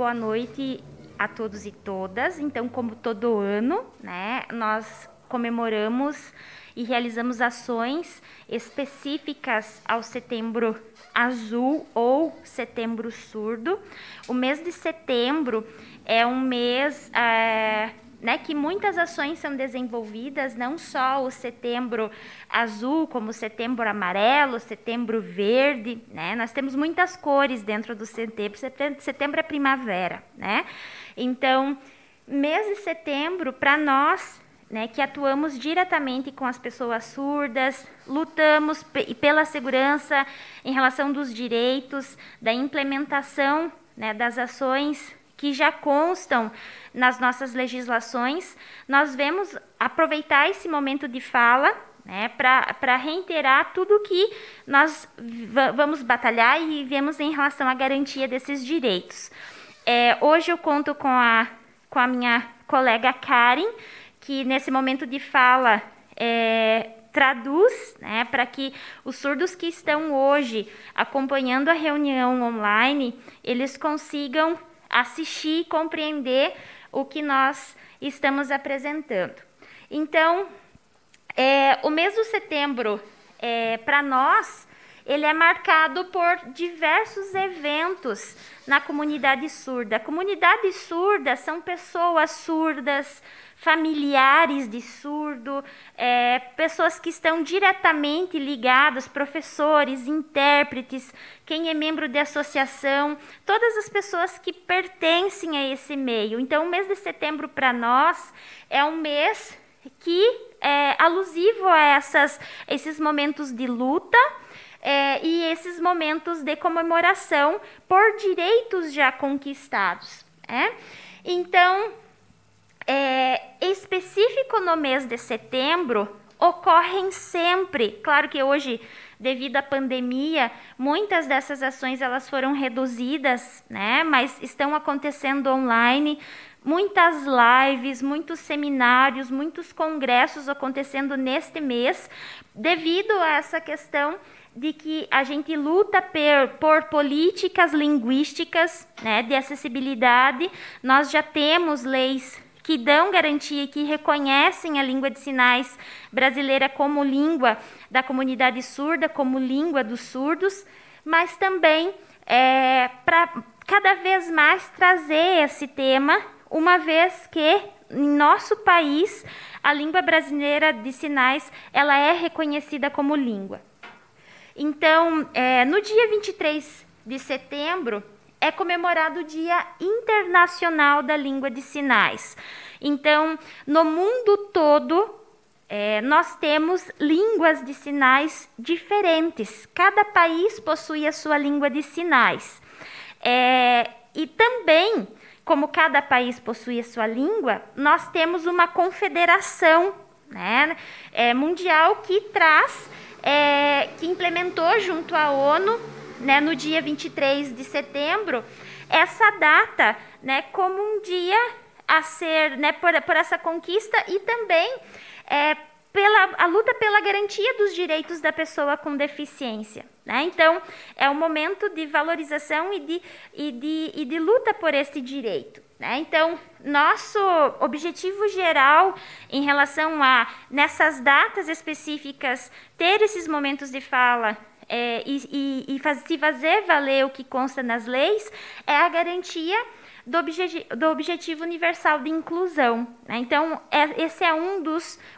boa noite a todos e todas. Então, como todo ano, né, nós comemoramos e realizamos ações específicas ao Setembro Azul ou Setembro Surdo. O mês de setembro é um mês né, que muitas ações são desenvolvidas, não só o Setembro Azul, como o Setembro Amarelo, Setembro Verde, né? Nós temos muitas cores dentro do setembro. Setembro é primavera, né? Então, mês de setembro, para nós, né, que atuamos diretamente com as pessoas surdas, lutamos pela segurança em relação dos direitos, da implementação, né, das ações que já constam nas nossas legislações. Nós vamos aproveitar esse momento de fala, né, para reiterar tudo que nós vamos batalhar e vemos em relação à garantia desses direitos. Hoje eu conto com a minha colega Karen, que nesse momento de fala traduz, né, para que os surdos que estão hoje acompanhando a reunião online, eles consigam assistir e compreender o que nós estamos apresentando. Então, o mês de setembro, para nós, ele é marcado por diversos eventos na comunidade surda. A comunidade surda são pessoas surdas, familiares de surdo, pessoas que estão diretamente ligadas, professores, intérpretes, quem é membro de associação, todas as pessoas que pertencem a esse meio. Então, o mês de setembro para nós é um mês que é alusivo a esses momentos de luta, e esses momentos de comemoração por direitos já conquistados. Então, específico no mês de setembro, ocorrem sempre, claro que hoje, devido à pandemia, muitas dessas ações elas foram reduzidas, né? Mas estão acontecendo online, muitas lives, muitos seminários, muitos congressos acontecendo neste mês, devido a essa questão de que a gente luta por políticas linguísticas, né, de acessibilidade. Nós já temos leis que dão garantia e que reconhecem a língua de sinais brasileira como língua da comunidade surda, como língua dos surdos, mas também para cada vez mais trazer esse tema, uma vez que em nosso país a língua brasileira de sinais ela é reconhecida como língua. Então, no dia 23 de setembro, é comemorado o Dia Internacional da Língua de Sinais. Então, no mundo todo, nós temos línguas de sinais diferentes. Cada país possui a sua língua de sinais. E também, como cada país possui a sua língua, nós temos uma confederação, né, mundial que que implementou junto à ONU, né, no dia 23 de setembro, essa data, né, como um dia a ser, né, por essa conquista e também a luta pela garantia dos direitos da pessoa com deficiência, né? Então, é um momento de valorização e de luta por esse direito, né? Então, nosso objetivo geral em relação a, nessas datas específicas, ter esses momentos de fala se fazer valer o que consta nas leis, é a garantia do objetivo universal de inclusão, né? Então, esse é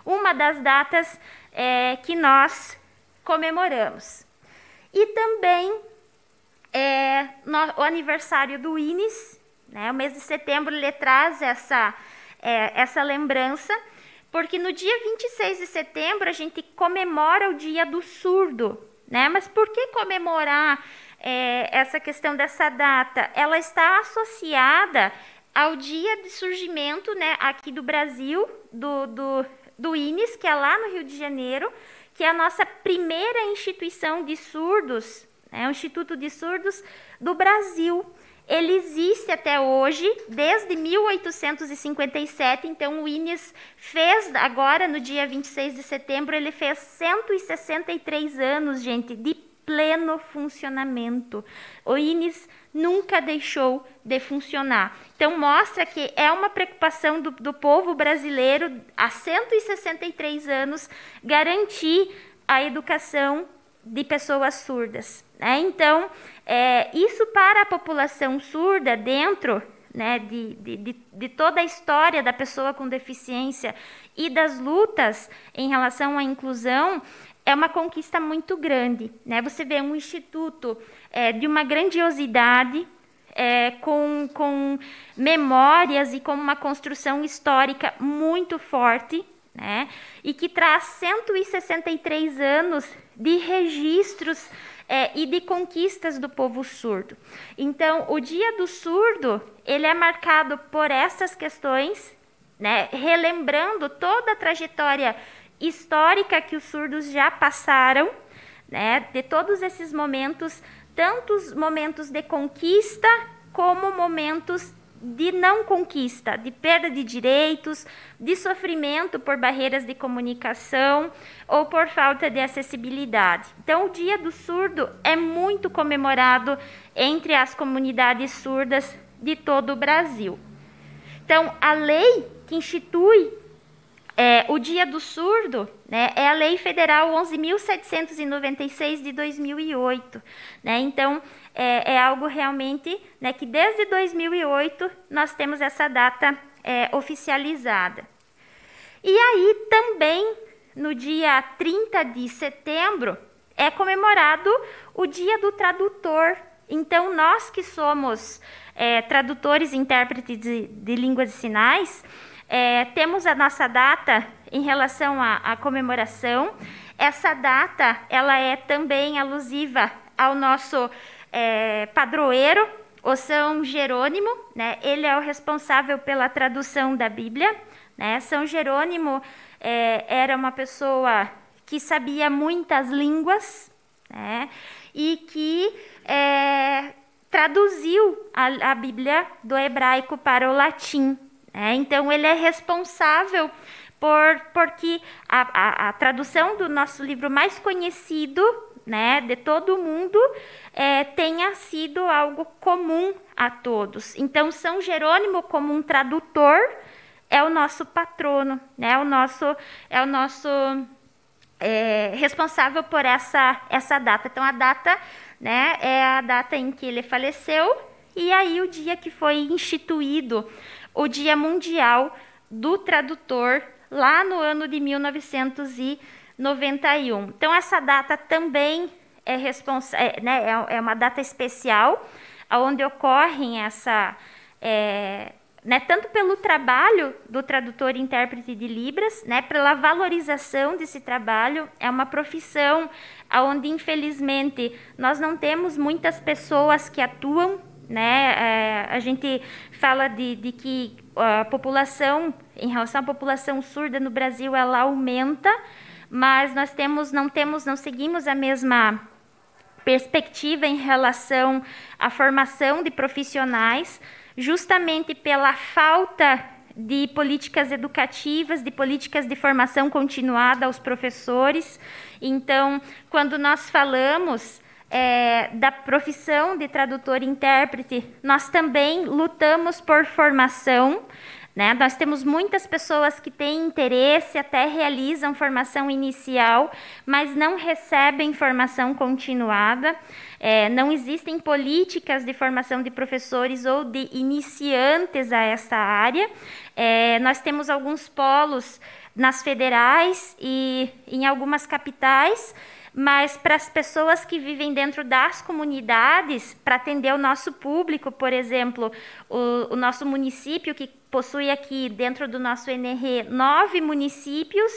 uma das datas que nós comemoramos. E também o aniversário do INES, né? O mês de setembro ele traz essa lembrança, porque no dia 26 de setembro a gente comemora o Dia do Surdo, né? Mas por que comemorar essa questão dessa data? Ela está associada ao dia de surgimento, né, aqui do Brasil, do INES, que é lá no Rio de Janeiro, que é a nossa primeira instituição de surdos, né, o Instituto de Surdos do Brasil. Ele existe até hoje, desde 1857, então o INES fez, agora no dia 26 de setembro, ele fez 163 anos, gente, de pleno funcionamento. O INES nunca deixou de funcionar. Então, mostra que é uma preocupação do povo brasileiro, há 163 anos, garantir a educação de pessoas surdas, né? Então, isso para a população surda, dentro, né, de toda a história da pessoa com deficiência e das lutas em relação à inclusão, é uma conquista muito grande, né? Você vê um instituto de uma grandiosidade, com memórias e com uma construção histórica muito forte, né? E que traz 163 anos de registros e de conquistas do povo surdo. Então, o Dia do Surdo, ele é marcado por essas questões, né? Relembrando toda a trajetória histórica que os surdos já passaram, né? De todos esses momentos, tantos momentos de conquista como momentos de não conquista, de perda de direitos, de sofrimento por barreiras de comunicação ou por falta de acessibilidade. Então, o Dia do Surdo é muito comemorado entre as comunidades surdas de todo o Brasil. Então, a lei que institui o Dia do Surdo, né, é a Lei Federal 11.796 de 2008. Né? Então, é algo realmente, né, que desde 2008 nós temos essa data oficializada. E aí também, no dia 30 de setembro, é comemorado o Dia do Tradutor. Então, nós que somos tradutores e intérpretes de língua de sinais, temos a nossa data em relação à comemoração. Essa data, ela é também alusiva ao nosso padroeiro, o São Jerônimo, né? Ele é o responsável pela tradução da Bíblia, né? São Jerônimo era uma pessoa que sabia muitas línguas, né? E que traduziu a Bíblia do hebraico para o latim. Então, ele é responsável porque a tradução do nosso livro mais conhecido, né, de todo o mundo, tenha sido algo comum a todos. Então, São Jerônimo, como um tradutor, é o nosso patrono, né, é o nosso responsável por essa data. Então, a data, né, é a data em que ele faleceu, e aí o dia que foi instituído o Dia Mundial do Tradutor, lá no ano de 1991. Então, essa data também é uma data especial, onde ocorrem tanto pelo trabalho do tradutor e intérprete de Libras, né, pela valorização desse trabalho. É uma profissão onde, infelizmente, nós não temos muitas pessoas que atuam, né? A gente fala de que a população, em relação à população surda no Brasil, ela aumenta, mas nós não seguimos a mesma perspectiva em relação à formação de profissionais, justamente pela falta de políticas educativas, de políticas de formação continuada aos professores. Então, quando nós falamos da profissão de tradutor e intérprete, nós também lutamos por formação, né? Nós temos muitas pessoas que têm interesse, até realizam formação inicial, mas não recebem formação continuada. Não existem políticas de formação de professores ou de iniciantes a essa área. Nós temos alguns polos nas federais e em algumas capitais, mas para as pessoas que vivem dentro das comunidades, para atender o nosso público, por exemplo, o nosso município, que possui aqui dentro do nosso NR 9 municípios,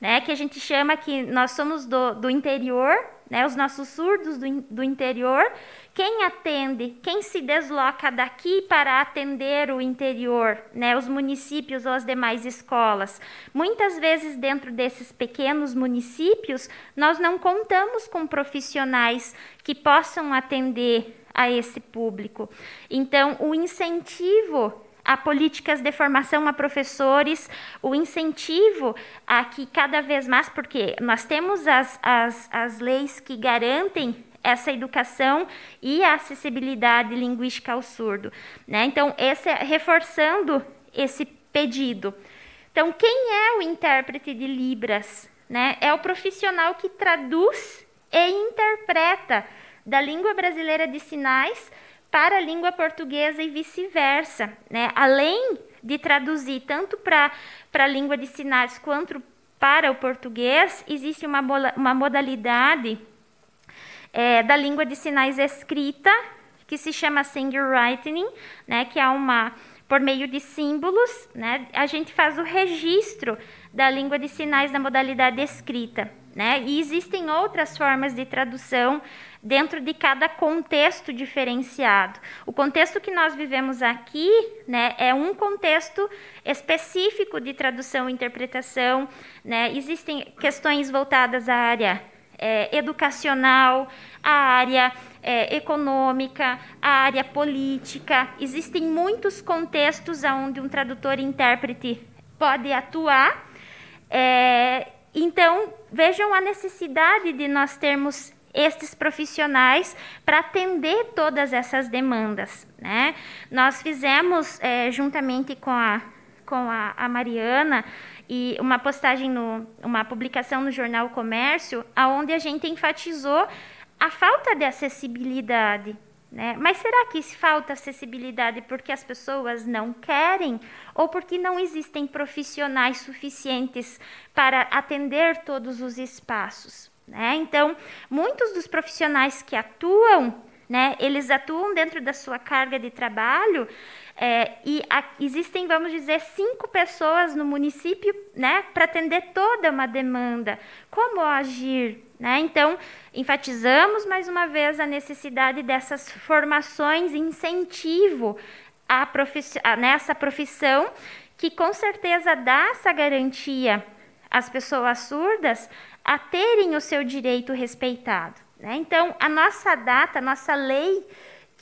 né, que a gente chama que nós somos do interior, né, os nossos surdos do interior. Quem atende, quem se desloca daqui para atender o interior, né, os municípios ou as demais escolas? Muitas vezes, dentro desses pequenos municípios, nós não contamos com profissionais que possam atender a esse público. Então, o incentivo a políticas de formação a professores, o incentivo a que cada vez mais, porque nós temos as leis que garantem essa educação e a acessibilidade linguística ao surdo, né? Então, reforçando esse pedido. Então, quem é o intérprete de Libras, né? É o profissional que traduz e interpreta da língua brasileira de sinais para a língua portuguesa e vice-versa, né? Além de traduzir tanto para a língua de sinais quanto para o português, existe uma modalidade da língua de sinais escrita, que se chama Singwriting, né? Que é por meio de símbolos, né? A gente faz o registro da língua de sinais da modalidade escrita, né? E existem outras formas de tradução dentro de cada contexto diferenciado. O contexto que nós vivemos aqui, né, é um contexto específico de tradução e interpretação, né? Existem questões voltadas à área educacional, à área econômica, à área política. Existem muitos contextos onde um tradutor e intérprete pode atuar. Então, vejam a necessidade de nós termos estes profissionais para atender todas essas demandas, né? Nós fizemos, juntamente com a Mariana, e uma postagem, uma publicação no Jornal Comércio, onde a gente enfatizou a falta de acessibilidade, né? Mas será que falta acessibilidade porque as pessoas não querem ou porque não existem profissionais suficientes para atender todos os espaços, né? Então, muitos dos profissionais que atuam, né, eles atuam dentro da sua carga de trabalho, existem, vamos dizer, 5 pessoas no município, né, para atender toda uma demanda. Como agir, né? Então, enfatizamos mais uma vez a necessidade dessas formações, incentivo nessa profissão, que com certeza dá essa garantia às pessoas surdas a terem o seu direito respeitado, né? Então, a nossa lei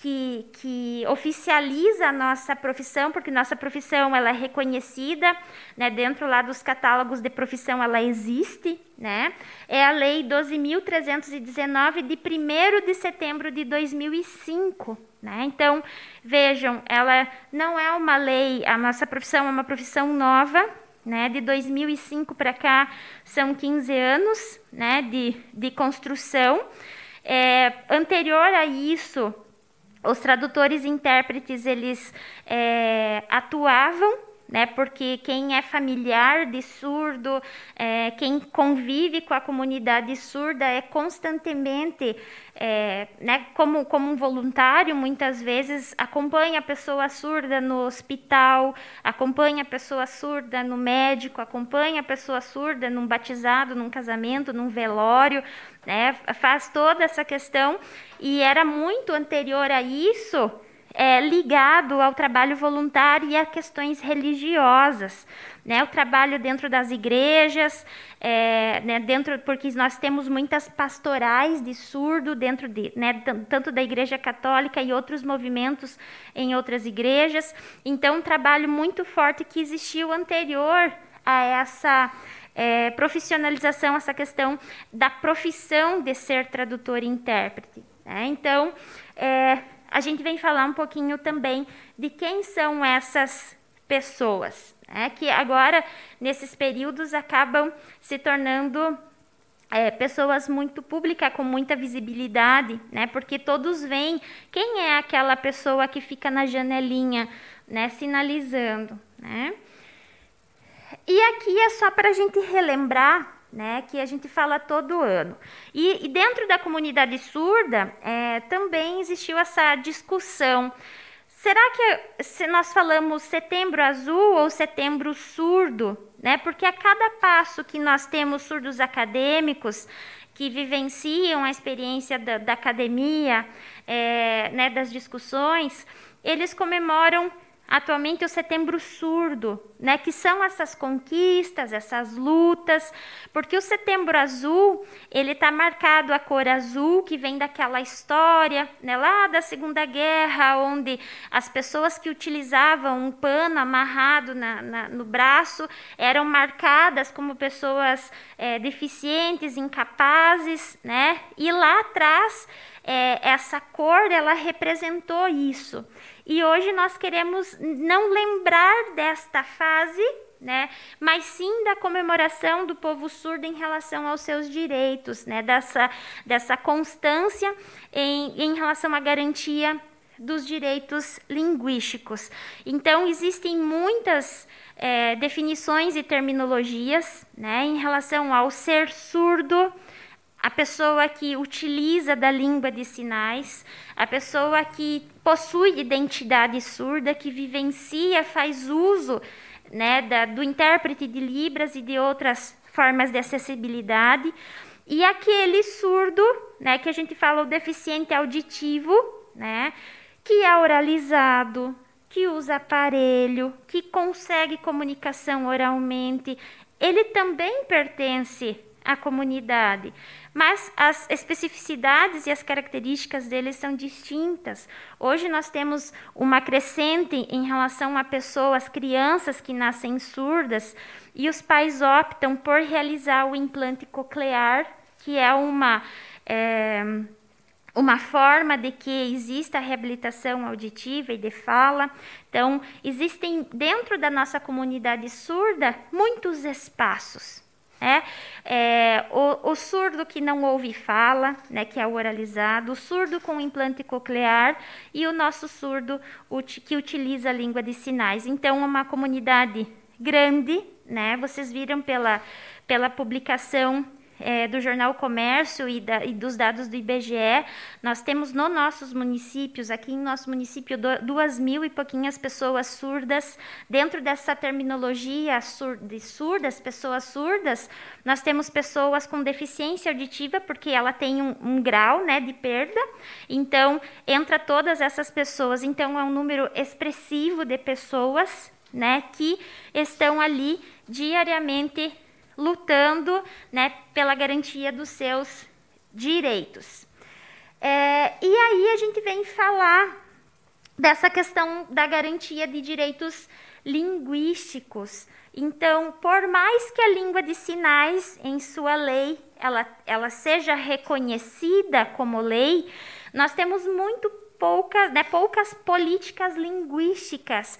que oficializa a nossa profissão, porque nossa profissão ela é reconhecida, né, dentro lá dos catálogos de profissão ela existe, né? É a Lei 12.319 de 1º de setembro de 2005, né? Então, vejam, ela não é uma lei, a nossa profissão é uma profissão nova, né? De 2005 para cá são 15 anos, né, de construção. Anterior a isso, os tradutores e intérpretes, eles atuavam, né, porque quem é familiar de surdo, quem convive com a comunidade surda constantemente, né, como um voluntário, muitas vezes acompanha a pessoa surda no hospital, acompanha a pessoa surda no médico, acompanha a pessoa surda num batizado, num casamento, num velório, né, faz toda essa questão, e era muito anterior a isso, ligado ao trabalho voluntário e a questões religiosas, né? O trabalho dentro das igrejas, né? Porque nós temos muitas pastorais de surdo dentro né? Tanto da Igreja Católica e outros movimentos em outras igrejas. Então, um trabalho muito forte que existiu anterior a essa profissionalização, essa questão da profissão de ser tradutor e intérprete, né? Então, a gente vem falar um pouquinho também de quem são essas pessoas, né, que agora, nesses períodos, acabam se tornando pessoas muito públicas, com muita visibilidade, né, porque todos veem quem é aquela pessoa que fica na janelinha, né, sinalizando, né. E aqui é só para a gente relembrar, né, que a gente fala todo ano. E dentro da comunidade surda, também existiu essa discussão. Será que se nós falamos setembro azul ou setembro surdo, né? Porque a cada passo que nós temos surdos acadêmicos que vivenciam a experiência da academia, né, das discussões, eles comemoram atualmente o Setembro Surdo, né, que são essas conquistas, essas lutas, porque o Setembro Azul, ele está marcado a cor azul, que vem daquela história, né, lá da Segunda Guerra, onde as pessoas que utilizavam um pano amarrado no braço eram marcadas como pessoas deficientes, incapazes, né, e lá atrás essa cor, ela representou isso. E hoje nós queremos não lembrar desta fase, né, mas sim da comemoração do povo surdo em relação aos seus direitos, né, dessa constância em relação à garantia dos direitos linguísticos. Então, existem muitas definições e terminologias, né, em relação ao ser surdo, a pessoa que utiliza da língua de sinais, a pessoa que possui identidade surda, que vivencia, faz uso, né, do intérprete de Libras e de outras formas de acessibilidade, e aquele surdo, né, que a gente fala o deficiente auditivo, né, que é oralizado, que usa aparelho, que consegue comunicação oralmente, ele também pertence à comunidade, mas as especificidades e as características deles são distintas. Hoje nós temos uma crescente em relação a pessoas, crianças que nascem surdas, e os pais optam por realizar o implante coclear, que é uma forma de que exista a reabilitação auditiva e de fala. Então, existem dentro da nossa comunidade surda muitos espaços. O surdo que não ouve fala, né, que é o oralizado, o surdo com implante coclear e o nosso surdo que utiliza a língua de sinais. Então, é uma comunidade grande, né? Vocês viram pela publicação do Jornal Comércio e dos dados do IBGE, nós temos nos nossos municípios, aqui em nosso município, 2.000 e pouquinhas pessoas surdas. Dentro dessa terminologia de surdas, pessoas surdas, nós temos pessoas com deficiência auditiva, porque ela tem um grau, né, de perda, então entra todas essas pessoas. Então é um número expressivo de pessoas, né, que estão ali diariamente lutando, né, pela garantia dos seus direitos. E aí a gente vem falar dessa questão da garantia de direitos linguísticos. Então, por mais que a língua de sinais, em sua lei, ela seja reconhecida como lei, nós temos poucas políticas linguísticas,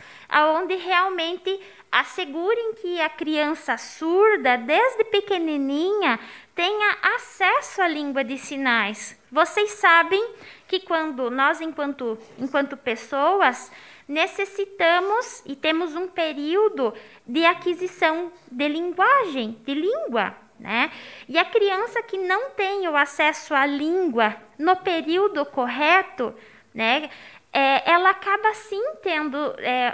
onde realmente assegurem que a criança surda, desde pequenininha, tenha acesso à língua de sinais. Vocês sabem que quando nós, enquanto pessoas, necessitamos e temos um período de aquisição de linguagem, de língua, né? E a criança que não tem o acesso à língua no período correto, né, ela acaba sim tendo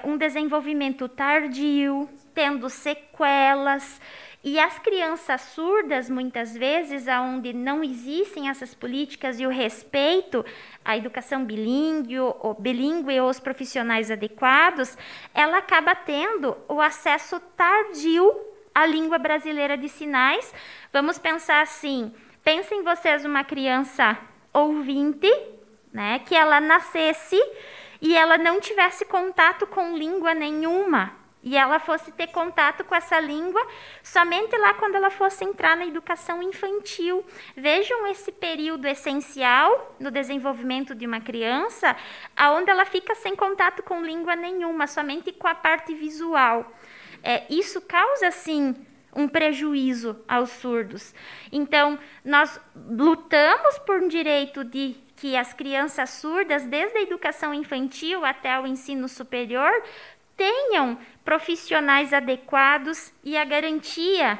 um desenvolvimento tardio, tendo sequelas. E as crianças surdas, muitas vezes, onde não existem essas políticas e o respeito à educação bilíngue ou os profissionais adequados, ela acaba tendo o acesso tardio à língua brasileira de sinais. Vamos pensar assim, pensem vocês uma criança ouvinte, né, que ela nascesse e ela não tivesse contato com língua nenhuma, e ela fosse ter contato com essa língua somente lá quando ela fosse entrar na educação infantil. Vejam esse período essencial no desenvolvimento de uma criança, onde ela fica sem contato com língua nenhuma, somente com a parte visual. Isso causa, sim, um prejuízo aos surdos. Então, nós lutamos por um direito de que as crianças surdas, desde a educação infantil até o ensino superior, tenham profissionais adequados e a garantia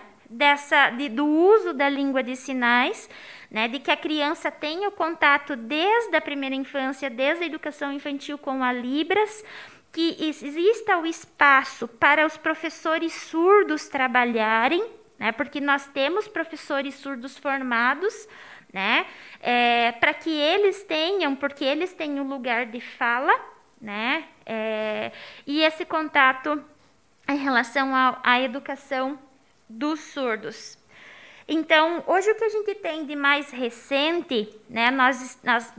do uso da língua de sinais, né, de que a criança tenha o contato desde a primeira infância, desde a educação infantil com a Libras, que exista o espaço para os professores surdos trabalharem, né, porque nós temos professores surdos formados, né, para que eles tenham, porque eles têm um lugar de fala, né, E esse contato em relação à educação dos surdos. Então, hoje o que a gente tem de mais recente, né,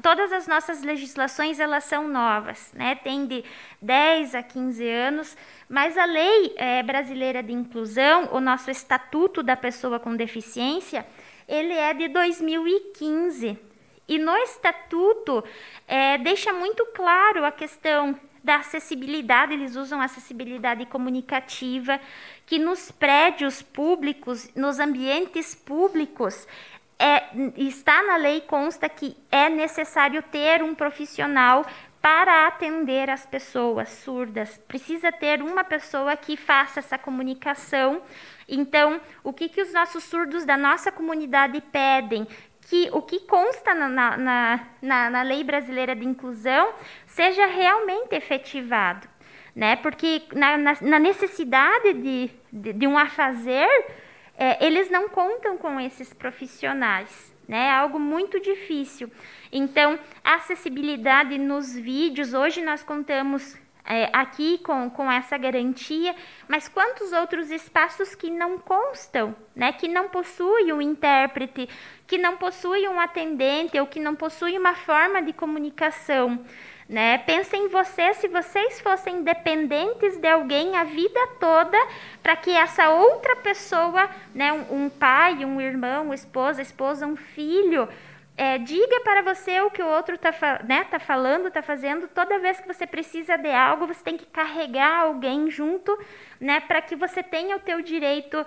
todas as nossas legislações elas são novas, né, tem de 10 a 15 anos, mas a Lei Brasileira de Inclusão, o nosso Estatuto da Pessoa com Deficiência, ele é de 2015. E no Estatuto deixa muito claro a questão da acessibilidade, eles usam acessibilidade comunicativa, que nos prédios públicos, nos ambientes públicos, está na lei, consta que é necessário ter um profissional para atender as pessoas surdas. Precisa ter uma pessoa que faça essa comunicação. Então, o que os nossos surdos da nossa comunidade pedem? Que o que consta na Lei Brasileira de Inclusão seja realmente efetivado, né? Porque na necessidade de um afazer, eles não contam com esses profissionais, né? É algo muito difícil. Então, a acessibilidade nos vídeos, hoje nós contamos aqui com essa garantia, mas quantos outros espaços que não constam, né? Que não possuem um intérprete, que não possuem um atendente ou que não possuem uma forma de comunicação, né? Pensem em vocês, se vocês fossem dependentes de alguém a vida toda para que essa outra pessoa, né, um pai, um irmão, esposa, um filho, diga para você o que o outro está falando, está fazendo. Toda vez que você precisa de algo, você tem que carregar alguém junto, né, para que você tenha o teu direito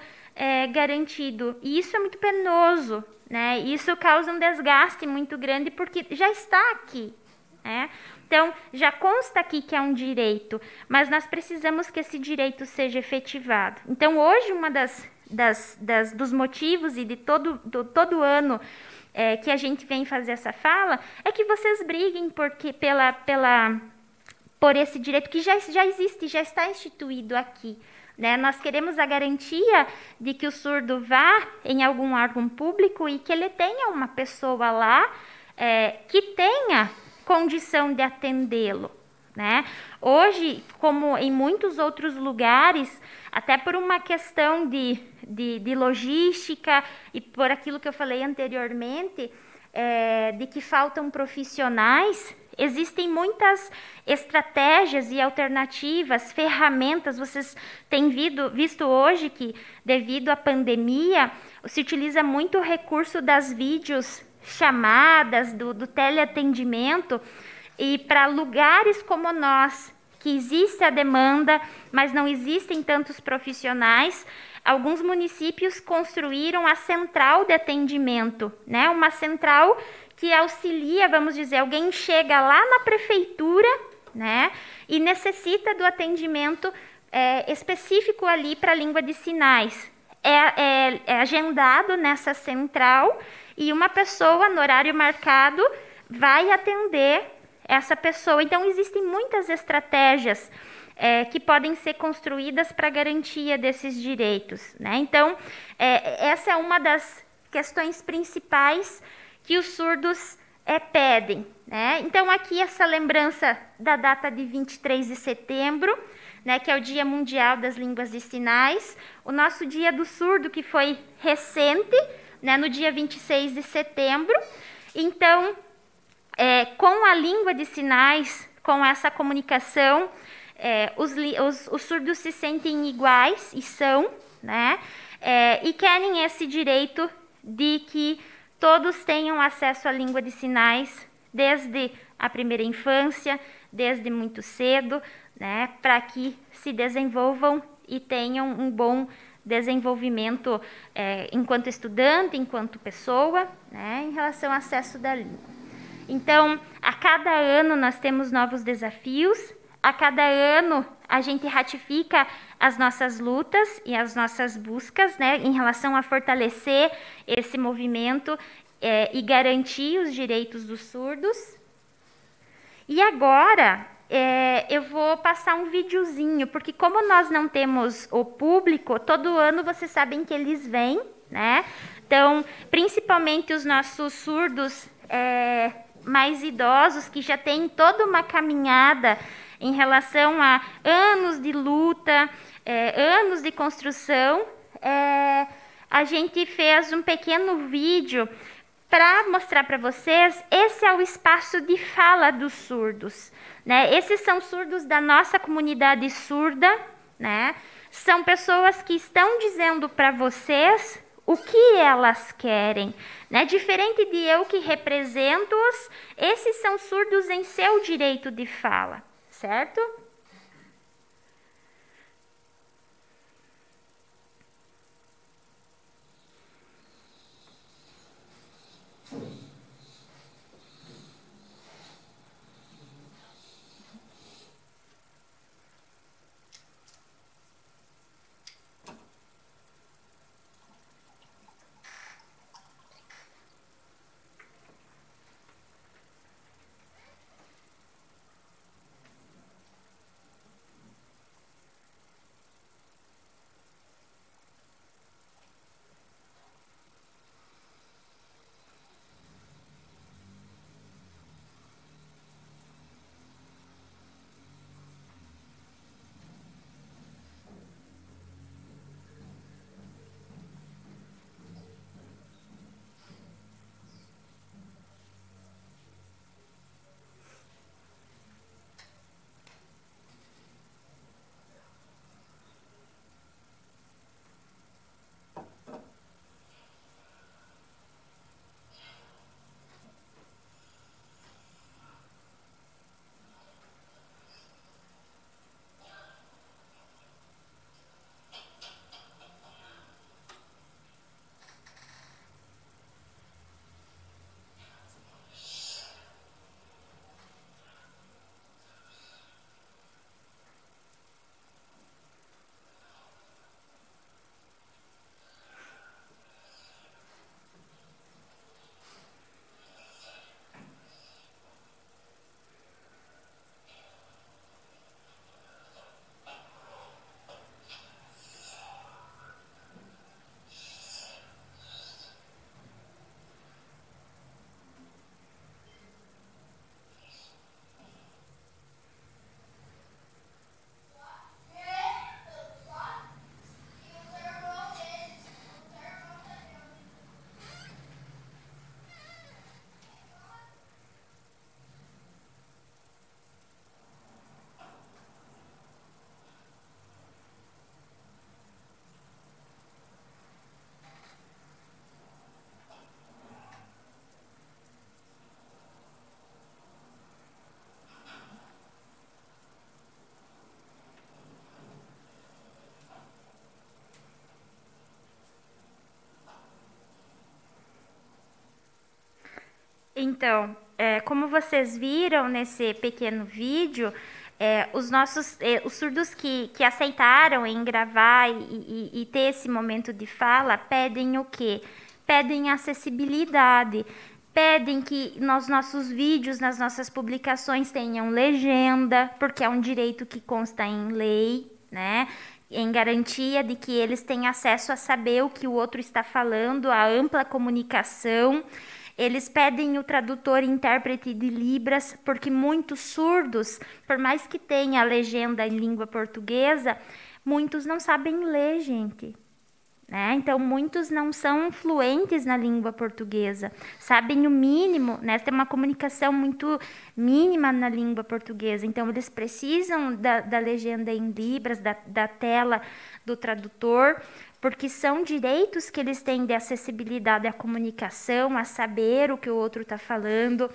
garantido. E isso é muito penoso, né? Isso causa um desgaste muito grande porque já está aqui, né? Então, já consta aqui que é um direito, mas nós precisamos que esse direito seja efetivado. Então, hoje, uma dos motivos e de todo ano que a gente vem fazer essa fala é que vocês briguem por esse direito que já existe, já está instituído aqui, né? Nós queremos a garantia de que o surdo vá em algum órgão público e que ele tenha uma pessoa lá que tenha condição de atendê-lo, né? Hoje, como em muitos outros lugares, até por uma questão de logística e por aquilo que eu falei anteriormente, de que faltam profissionais, existem muitas estratégias e alternativas, ferramentas. Vocês têm visto hoje que, devido à pandemia, se utiliza muito o recurso das videochamadas, do teleatendimento, e para lugares como nós, que existe a demanda, mas não existem tantos profissionais, alguns municípios construíram a central de atendimento, né? Uma central que auxilia, vamos dizer, alguém chega lá na prefeitura, né? E necessita do atendimento específico ali para a língua de sinais. É agendado nessa central e uma pessoa, no horário marcado, vai atender essa pessoa. Então, existem muitas estratégias que podem ser construídas para a garantia desses direitos, né? Então, essa é uma das questões principais que os surdos pedem, né? Então, aqui essa lembrança da data de 23 de setembro, né, que é o Dia Mundial das Línguas de Sinais, o nosso Dia do Surdo, que foi recente, né, no dia 26 de setembro. Então, com a língua de sinais, com essa comunicação, os surdos se sentem iguais, e são, né? E querem esse direito de que todos tenham acesso à língua de sinais desde a primeira infância, desde muito cedo, né? Para que se desenvolvam e tenham um bom desenvolvimento enquanto estudante, enquanto pessoa, né? Em relação ao acesso da língua. Então, a cada ano nós temos novos desafios, a cada ano a gente ratifica as nossas lutas e as nossas buscas, né, em relação a fortalecer esse movimento e garantir os direitos dos surdos. E agora eu vou passar um videozinho, porque como nós não temos o público, todo ano vocês sabem que eles vêm, né? Então, principalmente os nossos surdos mais idosos, que já têm toda uma caminhada em relação a anos de luta, anos de construção, a gente fez um pequeno vídeo para mostrar para vocês. Esse é o espaço de fala dos surdos, né? Esses são surdos da nossa comunidade surda, né? São pessoas que estão dizendo para vocês o que elas querem, né? Diferente de eu que represento-os, esses são surdos em seu direito de fala, certo? Então, como vocês viram nesse pequeno vídeo, os surdos que aceitaram em gravar e ter esse momento de fala pedem o quê? Pedem acessibilidade, pedem que nos nossos vídeos, nas nossas publicações tenham legenda, porque é um direito que consta em lei, né? Em garantia de que eles têm acesso a saber o que o outro está falando, a ampla comunicação. Eles pedem o tradutor e intérprete de Libras, porque muitos surdos, por mais que tenha a legenda em língua portuguesa, muitos não sabem ler, gente. Né? Então, muitos não são fluentes na língua portuguesa, sabem o mínimo, né? Tem uma comunicação muito mínima na língua portuguesa, então eles precisam da legenda em Libras, da tela do tradutor, porque são direitos que eles têm de acessibilidade à comunicação, a saber o que o outro está falando,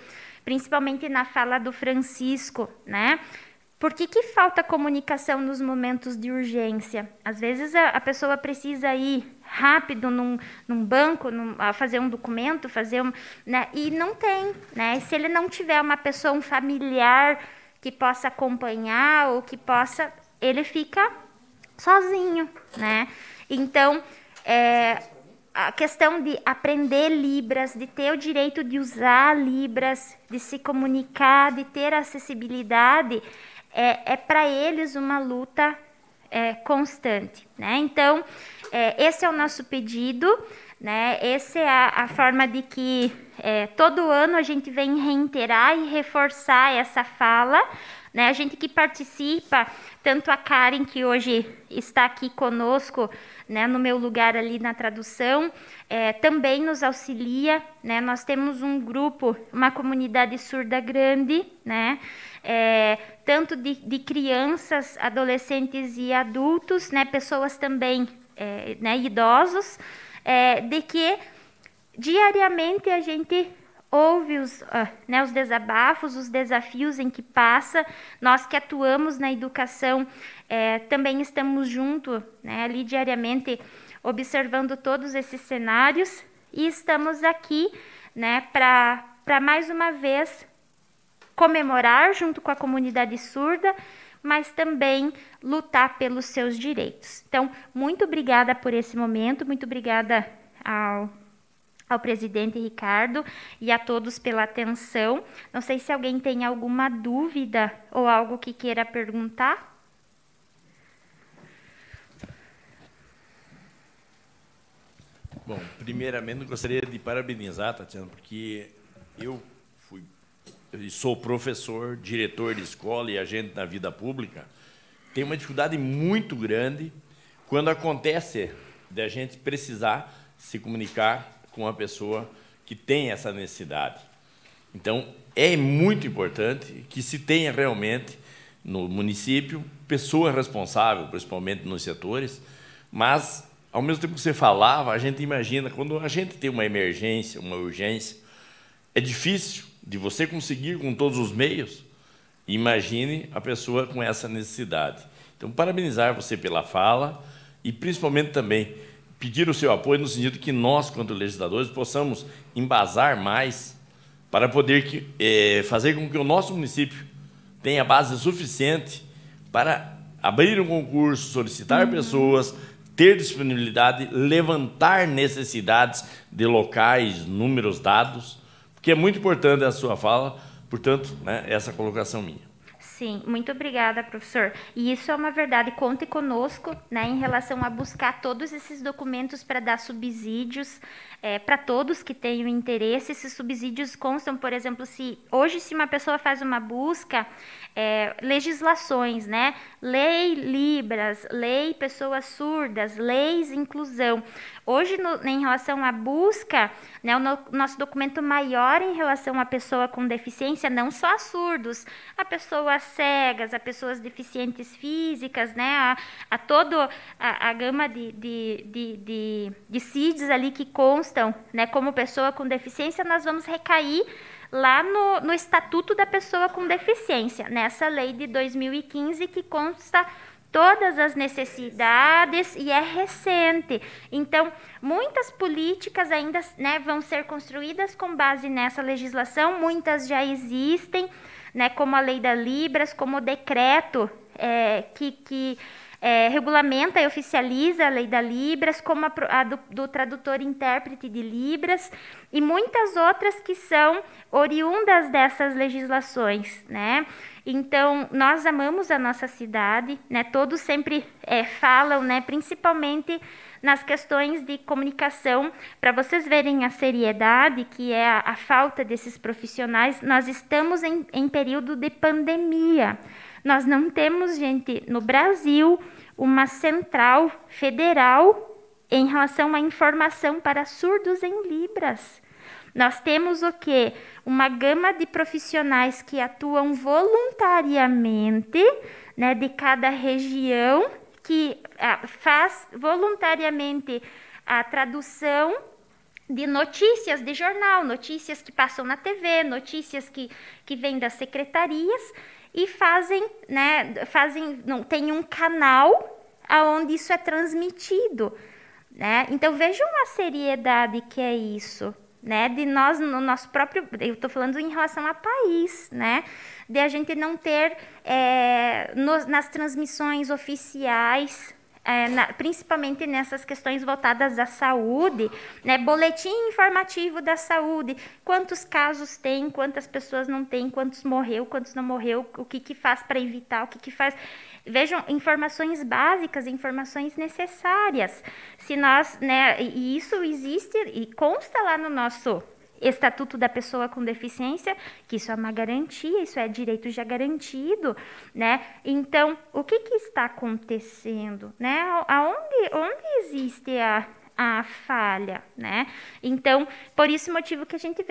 principalmente na fala do Francisco, né? Por que falta comunicação nos momentos de urgência? Às vezes a pessoa precisa ir rápido num banco, fazer um documento, né? E não tem, né? Se ele não tiver uma pessoa, um familiar que possa acompanhar ou que possa, ele fica sozinho, né? Então, a questão de aprender Libras, de ter o direito de usar Libras, de se comunicar, de ter acessibilidade, é para eles uma luta constante, né? Então, esse é o nosso pedido. né? Essa é a forma de que todo ano a gente vem reiterar e reforçar essa fala, né? A gente que participa, tanto a Karen, que hoje está aqui conosco, né, no meu lugar ali na tradução, também nos auxilia, né? Nós temos um grupo, uma comunidade surda grande, né? Tanto de crianças, adolescentes e adultos, né? Pessoas também, né, idosos, de que diariamente a gente ouve né, os desabafos, os desafios em que passa. Nós que atuamos na educação também estamos juntos, né, ali diariamente observando todos esses cenários e estamos aqui, né, para mais uma vez comemorar junto com a comunidade surda, mas também lutar pelos seus direitos. Então, muito obrigada por esse momento, muito obrigada ao presidente Ricardo e a todos pela atenção. Não sei se alguém tem alguma dúvida ou algo que queira perguntar. Bom, primeiramente eu gostaria de parabenizar, Tatiana, porque eu sou professor, diretor de escola e agente na vida pública. Tenho uma dificuldade muito grande quando acontece de a gente precisar se comunicar com uma pessoa que tem essa necessidade. Então, é muito importante que se tenha realmente no município pessoa responsável, principalmente nos setores, mas, ao mesmo tempo que você falava, a gente imagina, quando a gente tem uma emergência, uma urgência, é difícil de você conseguir com todos os meios. Imagine a pessoa com essa necessidade. Então, parabenizar você pela fala e, principalmente, também pedir o seu apoio no sentido que nós, quanto legisladores, possamos embasar mais para poder fazer com que o nosso município tenha base suficiente para abrir um concurso, solicitar pessoas, ter disponibilidade, levantar necessidades de locais, números, dados, porque é muito importante a sua fala, portanto, né, essa colocação minha. Sim, muito obrigada, professor. E isso é uma verdade, conte conosco, né, em relação a buscar todos esses documentos para dar subsídios para todos que tenham interesse. Esses subsídios constam, por exemplo, se uma pessoa faz uma busca, legislações, né, lei Libras, lei pessoas surdas, leis inclusão. Hoje, em relação à busca, né, o nosso documento maior em relação à pessoa com deficiência, não só a surdos, a pessoas cegas, a pessoas deficientes físicas, né, a toda a gama de CIDs ali que constam, né, como pessoa com deficiência, nós vamos recair lá no Estatuto da Pessoa com Deficiência, nessa lei de 2015 que consta todas as necessidades e é recente. Então, muitas políticas ainda, né, vão ser construídas com base nessa legislação, muitas já existem, né, como a lei da Libras, como o decreto que regulamenta e oficializa a lei da Libras, como a do tradutor e intérprete de Libras, e muitas outras que são oriundas dessas legislações, né? Então, nós amamos a nossa cidade, né? Todos sempre falam, né, principalmente nas questões de comunicação, para vocês verem a seriedade que é a falta desses profissionais. Nós estamos em período de pandemia. Nós não temos, gente, no Brasil, uma central federal em relação à informação para surdos em Libras. Nós temos o quê? Uma gama de profissionais que atuam voluntariamente, né, de cada região, que faz voluntariamente a tradução de notícias de jornal, notícias que passam na TV, notícias que vêm das secretarias, e tem um canal onde isso é transmitido, né? Então, vejam a seriedade que é isso, né? De nós, no nosso próprio, eu estou falando em relação a país, né? De a gente não ter nas transmissões oficiais principalmente nessas questões voltadas à saúde, né? Boletim informativo da saúde, quantos casos tem, quantas pessoas não tem, quantos morreu, quantos não morreu, o que faz para evitar, o que faz... Vejam, informações básicas, informações necessárias. Se nós, né, e isso existe e consta lá no nosso Estatuto da Pessoa com Deficiência, que isso é uma garantia, isso é direito já garantido, né? Então, o que está acontecendo, né? Onde existe a falha, né? Então, por esse motivo que a gente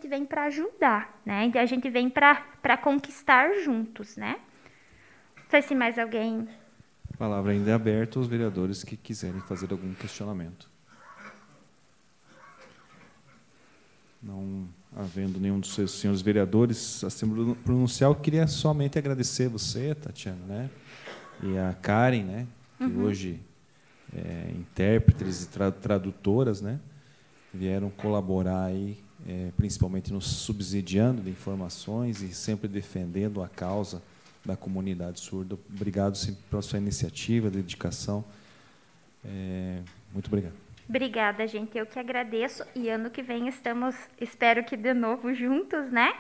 vem para ajudar, né? Então, a gente vem para conquistar juntos, né? Não sei se mais alguém... A palavra ainda é aberta aos vereadores que quiserem fazer algum questionamento. Não havendo nenhum dos senhores vereadores a se pronunciar, eu queria somente agradecer você, Tatiana, né? E a Karen, né? Que hoje é intérpretes e tradutoras, né? Vieram colaborar aí, principalmente nos subsidiando de informações e sempre defendendo a causa da comunidade surda. Obrigado sempre pela sua iniciativa, dedicação. Muito obrigado. Obrigada, gente. Eu que agradeço. E ano que vem estamos, espero que de novo juntos, né?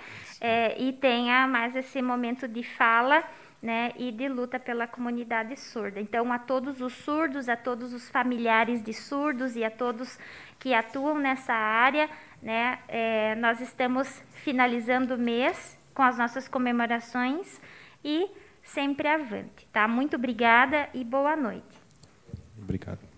E tenha mais esse momento de fala, né? E de luta pela comunidade surda. Então, a todos os surdos, a todos os familiares de surdos e a todos que atuam nessa área, né? Nós estamos finalizando o mês com as nossas comemorações e sempre avante, tá? Muito obrigada e boa noite. Obrigado.